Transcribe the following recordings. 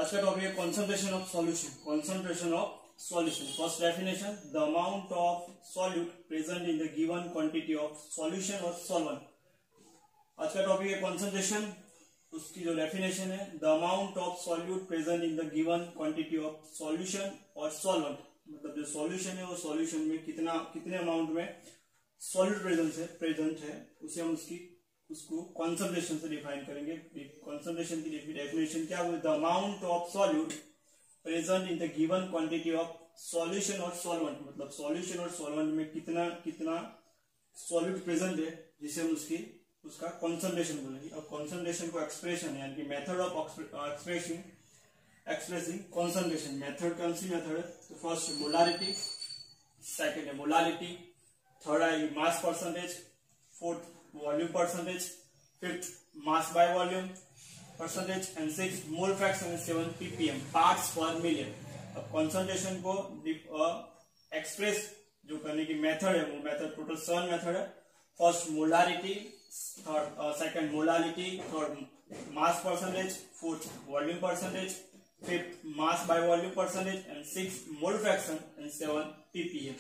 आज का टॉपिक है concentration of solution. Concentration of solution, first definition, the amount of solute present in the given quantity of solution और solvent. आज का topic है concentration, उसकी जो डेफिनेशन है, the amount of solute present in the given quantity of solution और solvent. मतलब जो सॉल्यूशन है वो सॉल्यूशन में कितने अमाउंट में सॉल्यूट प्रेजेंट है उसे हम उसको कंसंट्रेशन से डिफाइन करेंगे। कंसंट्रेशन की डेफिनेशन क्या है? The amount of solute present in the given quantity of solution और सॉल्वेंट। मतलब सॉल्यूशन और सॉल्वेंट में कितना सॉल्यूट प्रेजेंट है जिसे हम उसका कंसंट्रेशन बोलेंगे। अब कंसंट्रेशन को एक्सप्रेशन यानी कि method of expressing concentration. Method कौन सी मेथड है? तो फर्स्ट मोलारिटी, सेकंड है मोलारिटी, थर्ड है mass percentage, fourth volume percentage, fifth mass by volume percentage and six mole fraction and 7 ppm parts per million. अब concentration को express जो करने की मेथड है वो मेथड टोटल 7 मेथड है। First molarity, second molarity, third mass percentage, fourth volume percentage, fifth mass by volume percentage and six mole fraction and 7 ppm।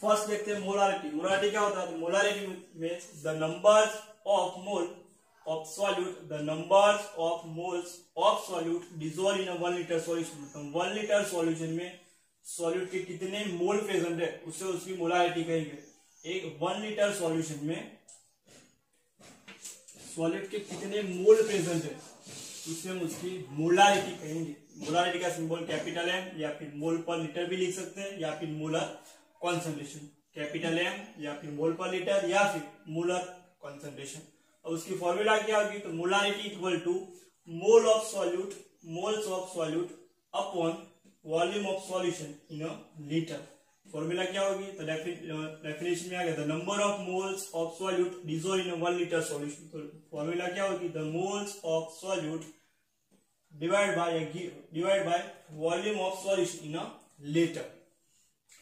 First देखते हैं मोलारिटी। मोलारिटी क्या होता है? Molarity means the numbers of mole of solute, the numbers of moles of solute dissolve in 1 litre solution. मतलब 1 litre solution में solute के कितने मोल present है उससे उसकी मोलारिटी कहेंगे। एक 1 लीटर सॉल्यूशन में सॉल्यूट के कितने मोल प्रेजेंट है उससे हम उसकी मोलारिटी कहेंगे। मोलारिटी का सिंबल कैपिटल एम या फिर मोल पर लीटर भी लिख सकते हैं या फिर मोलर कंसंट्रेशन, कैपिटल एम या फिर मोल पर लीटर या फिर मोलर कंसंट्रेशन। और उसकी फॉर्मूला क्या होगी? तो molarity equal to mole of solute, moles of solute upon volume of solution in a litre. Formula क्या होगी? तो डेफिनेशन में आ गया the number of moles of solute dissolve in 1 litre solution. तो फॉर्मूला क्या होगी? The moles of solute divide by volume of solution in a litre.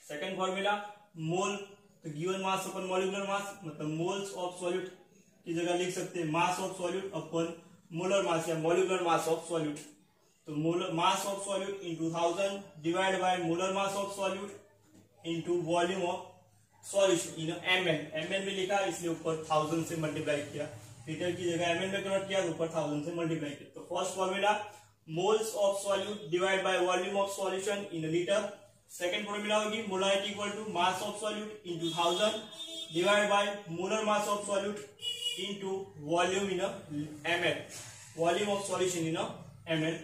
Second formula mole, तो गिवन मास अपन मॉलिक्यूलर मास, मतलब मोल्स ऑफ सॉल्यूट की जगह लिख सकते हैं mass of solute upon molar मास या मॉलिक्यूलर मास ऑफ सॉल्यूट। तो molar mass of solute into 1000 divide by molar mass of solute into volume of solution in ml। ml में लिखा इसलिए ऊपर 1000 से मल्टीप्लाई किया, लीटर की जगह ml में कन्वर्ट किया तो ऊपर 1000 से मल्टीप्लाई किया। तो first formula moles of solute divide by volume of solution in litre. Second formula होगी molarity equal to mass of solute into 1000 divide by molar mass of solute into volume in ml, volume of solution in ml।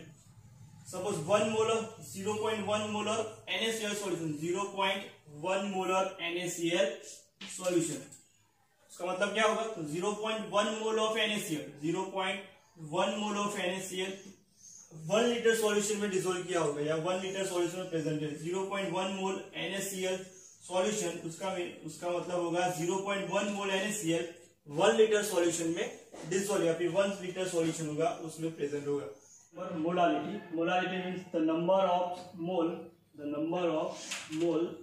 Suppose 1 molar 0.1 molar NaCl solution, 0.1 molar NaCl solution, उसका मतलब क्या होगा? तो 0.1 mole of NaCl, 0.1 mole of NaCl 1 litre solution में dissolve किया होगा या 1 litre solution में प्रेजेंट है। 0.1 मोल NaCl सॉल्यूशन, उसका मतलब होगा 0.1 मोल NaCl 1 लीटर सॉल्यूशन में डिसॉल्व या फिर 1 लीटर सॉल्यूशन होगा उसमें प्रेजेंट होगा। और molarity means the number of mole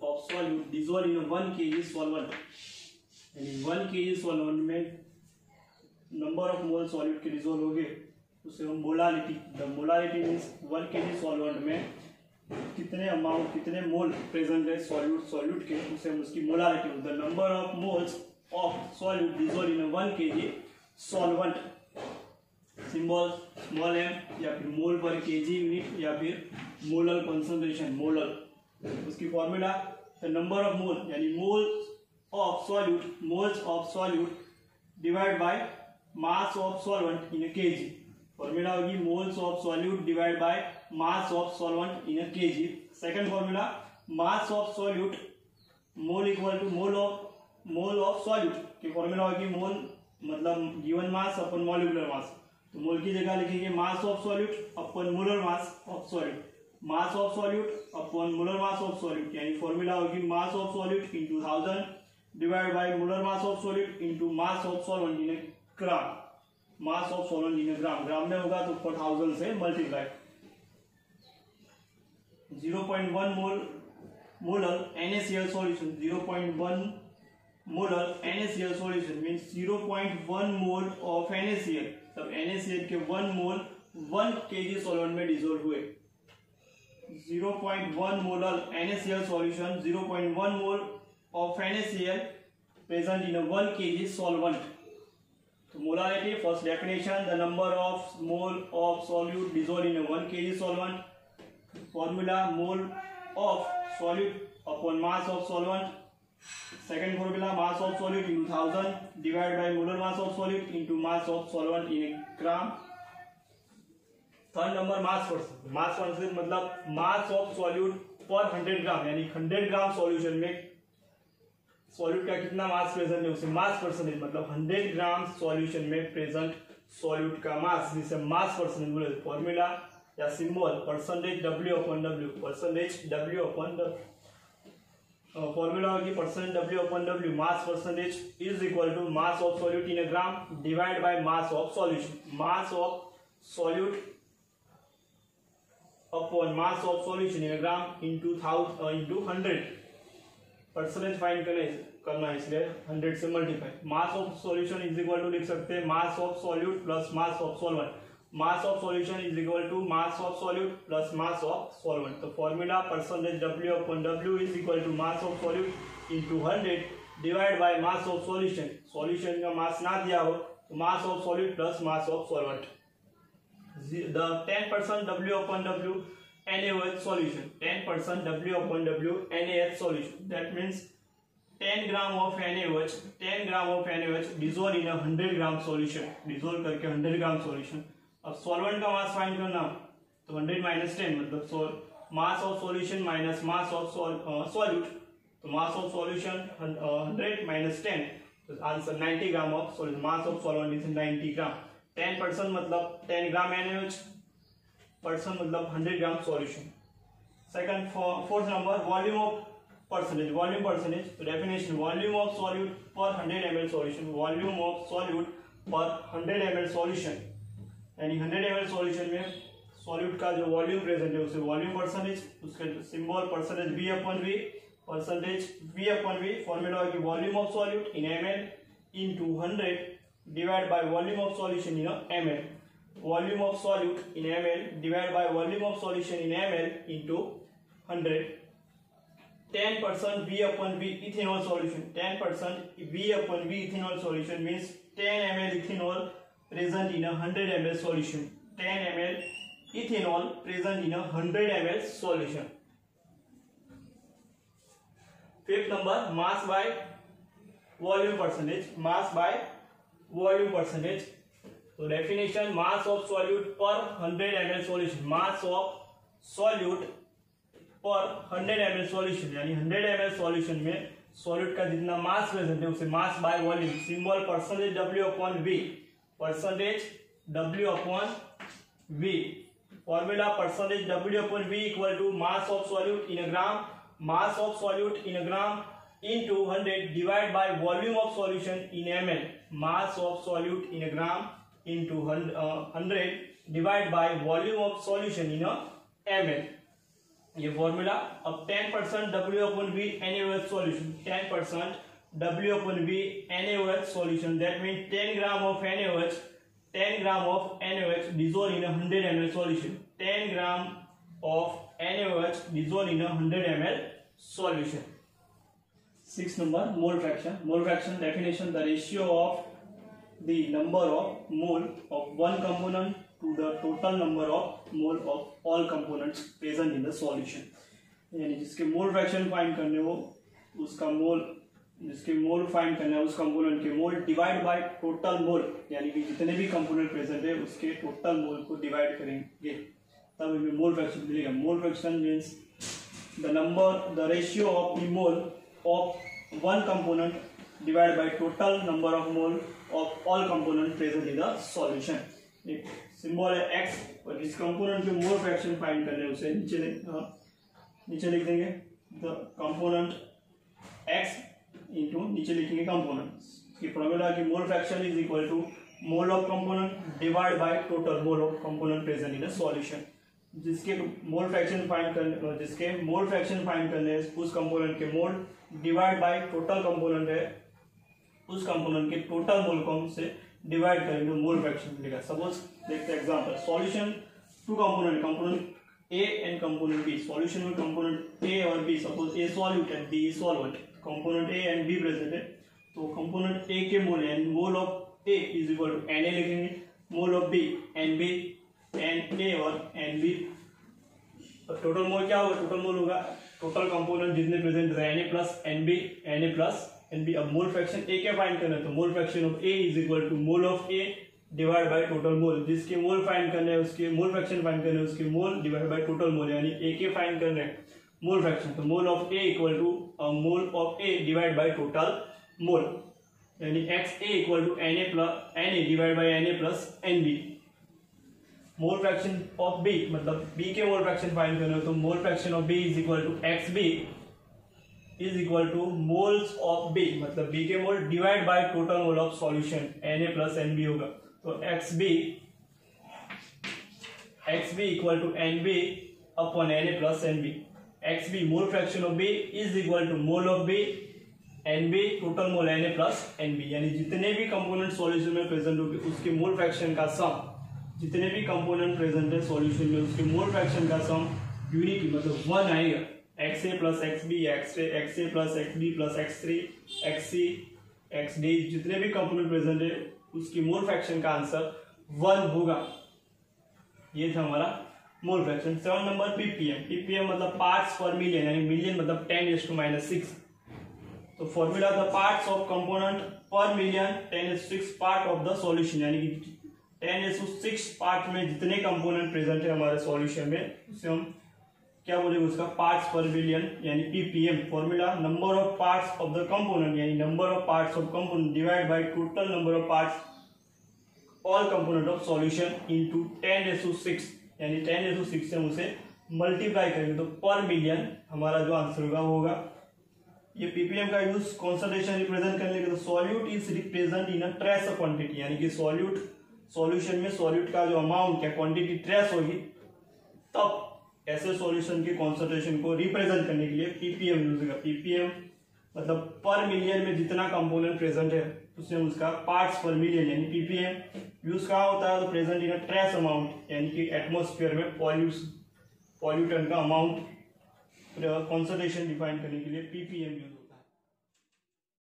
of solute dissolve in 1 kg solvent. यानी 1 kg सॉल्वेंट में नंबर ऑफ मोल सॉल्यूट के डिसॉल्व हो गए उसे हम molarity. The molarity means 1 kg solvent में कितने मोल प्रेजेंट है सॉल्यूट के, उसे हम उसकी molarity. The number of moles of solute dissolve in 1 kg solvent, symbol small m या फिर मोल पर kg यूनिट या फिर मोलर कंसंट्रेशन, मोलर। उसकी formula the number of mole यानी moles of solute divide by mass of solvent in kg। Formula होगी moles of solute divide by mass of solvent in kg। Second formula mass of solute mole equal to mole of solute की formula होगी मोल मतलब given mass अपन molecular mass. तो मोल की जगह लिखेंगे mass of solute upon molar mass of solute, mass of solute upon molar mass of solute. यानी formula होगी mass of solute into 1000 divide by molar mass of solute into mass of solvent in gram, mass of solvent in gram में होगा तो 1000 से multiply. 0.1 molar NaCl solution, 0.1 molar NaCl solution means 0.1 mole of NaCl। तब NaCl के 1 मोल 1 kg solvent में dissolve हुए। 0.1 molar NaCl solution, 0.1 mole of NaCl present in a 1 kg solvent. So molarity, first definition, the number of mole of solute dissolved in a 1 kg solvent. Formula, mole of solute upon mass of solvent. Second formula, mass of solute into 1000 divided by molar mass of solute into mass of solvent in a gram. Third number mass percent. Mass percent मतलब मास of solute per 100 ग्राम, यानी 100 gram solution में solute का कितना मास present है उसे मास percentage, मतलब 100 gram solution में present solute का मास, जिसे मास परसेंटेज बोले। फॉर्मूला या symbol percentage W upon W, percentage W upon W। Formula होगी percentage W upon W, mass percentage is equal to mass of solute in a gram divide by mass of solution. Mass of solute upon mass of solution in gram into 100। Percentage find करना है, इसलिए 100 से multiply. Mass of solution is equal to लिख सकते हैं mass of solute plus mass of solvent. Mass of solution is equal to mass of solute plus mass of solvent. तो formula percentage W upon W is equal to mass of solute into 100 divide by mass of solution. Solution का mass ना दिया हो तो mass of solute plus mass of solvent. The 10% W upon W NaOH solution, 10% W upon W NaH solution. That means 10 gram of NaOH, 10 gram of NaOH dissolve in a 100 gram solution, dissolve करके 100 gram solution। अब solvent का mass find करना तो 100 minus 10 मतलब mass of solution minus mass of solute। तो mass of solution 100 minus 10, तो answer 90 gram of solution। mass of solvent is 90 gram। 10% मतलब 10 ग्राम NaOH, percent मतलब 100 gram solution. Second fourth number volume of percentage, volume percentage. तो definition, volume of solute per 100 ml solution, volume of solute per 100 ml solution, यानी 100 ml solution में solute का जो volume present है उसे volume percentage, उसका symbol percentage V upon V, percentage V upon V। Formula है कि volume of solute in ml into 100 divided by volume of solution in ml, volume of solute in ml divided by volume of solution in ml into 100। 10% V upon V ethanol solution, 10% V upon V ethanol solution means 10 ml ethanol present in a 100 ml solution, 10 ml ethanol present in a 100 ml solution। Fifth number, mass by volume percentage, mass by volume percentage. तो definition, mass of solute per 100 ml solution, mass of solute per 100 ml solution, यानी 100 ml solution में solute का जितना मास present है उसे mass by volume. Symbol percentage W upon V, percentage W upon V। Formula percentage W upon V equal to mass of solute in gram, mass of solute in gram into 100 divided by volume of solution in ml, mass of solute in a gram into 100 divided by volume of solution in a ml। ये formula. अब 10% W upon V NaOH solution, 10% W upon V NaOH solution, that means 10 gram of NaOH, 10 gram of NaOH dissolved in a 100 ml solution, 10 gram of NaOH dissolved in a 100 ml solution। 6 number, mole fraction। Mole fraction definition, the ratio of the number of mole of one component to the total number of mole of all components present in the solution। यानी जिसके mole fraction find करने हो उसका मोल, जिसके mole find करना है उस component के mole divide by total mole, यानी कि जितने भी कंपोनेंट प्रेजेंट है उसके टोटल मोल को डिवाइड करेंगे तब हमें मोल फ्रैक्शन मिलेगा। Mole fraction means the number, the ratio of the mole of one component divided by total number of mole of all component present in the solution। एक symbol है x, और जिस component के mole fraction find करने उसे नीचे लिख देंगे द कंपोनेंट x इंटू नीचे लिखेंगे कंपोनेंट। की फॉर्मूला की mole fraction is equal to mole of component divide by total mole of component present in the solution. जिसके मोल फ्रैक्शन फाइंड करने उस कंपोनेंट के mole divide by total component है, उस कंपोनेंट के टोटल मोल को हमसे डिवाइड करेंगे तो मोल फ्रैक्शन मिलेगा। सपोज देखते हैं example, solution two component A and component B. Solution में कंपोनेंट ए और B, suppose A solute and B solvent, component A and B present है, तो कंपोनेंट ए के mole and mole of A is equal to N A लिखेंगे, mole of B N B, N A और N B. Total मोल क्या होगा, total mole होगा total component जितने present है N A plus N B, N A plus N B. अब mole fraction A क्या find करना है, तो mole fraction of A is equal to mole of A divide by total mole. जिसके mole find करने हैं उसके मोल फ्रैक्शन फाइंड करने हैं उसके mole divide by total mole, यानी ए के फाइंड करने हैं मोल फ्रैक्शन, तो mole of A equal to mole of A divide by total mole, यानी X A equal to N A divide by N A plus N B. Mole fraction of B मतलब B के mole fraction find करना है, तो mole fraction of B is equal to X B is equal to moles of B मतलब B के mole divide by total mole of solution N A plus N B होगा। तो X B equal to N B upon N A plus N B. X B mole fraction of B is equal to mole of B N B total mole N A plus N B, यानी जितने भी component solution में present होंगे उसके mole fraction का सम, जितने भी component present है सॉल्यूशन में उसके मोल फ्रैक्शन का सम यूनिटी मतलब 1 आएगा। X A plus X B, X A plus X B plus X three, X C, X D, जितने भी कंपोनेंट प्रेजेंट है उसकी मोल फ्रैक्शन का आंसर 1 होगा। ये था हमारा mole fraction. 7 number ppm. Ppm मतलब पार्ट्स पर मिलियन, यानी मिलियन मतलब 10⁻⁻⁶। तो formula the parts of component per million 10⁻⁶ part of the solution, यानी कि 10⁻⁶ पार्ट में जितने कंपोनेंट प्रेजेंट है हमारे सॉल्यूशन में उसे हम क्या बोलेंगे, उसका पार्ट्स पर मिलियन यानी ppm. Formula number of parts of the component यानी number of parts of component divide by total number of parts all component of solution into 10⁻⁶, यानी 10⁻⁶ से हम उसे मल्टीप्लाई करेंगे तो पर मिलियन हमारा जो आंसर होगा वो होगा। ये पीपीएम का यूज कॉन्संट्रेशन रिप्रेजेंट करने के, तो solute is represent in a trace of quantity, यानी कि सॉल्यूशन में सॉल्यूट का जो अमाउंट या क्वांटिटी ट्रेस होगी तब ऐसे सॉल्यूशन के कॉन्सेंट्रेशन को रिप्रेजेंट करने के लिए पीपीएम यूज होगा। पीपीएम मतलब पर मिलियन में जितना कंपोनेंट प्रेजेंट है उसमें उसका पार्ट्स पर मिलियन, यानी पीपीएम यूज कहाँ होता है, तो present in a trace amount, यानी कि एटमॉस्फेयर में पॉल्यूटन का अमाउंट कॉन्सेंट्रेशन डिफाइन करने के लिए पीपीएम यूज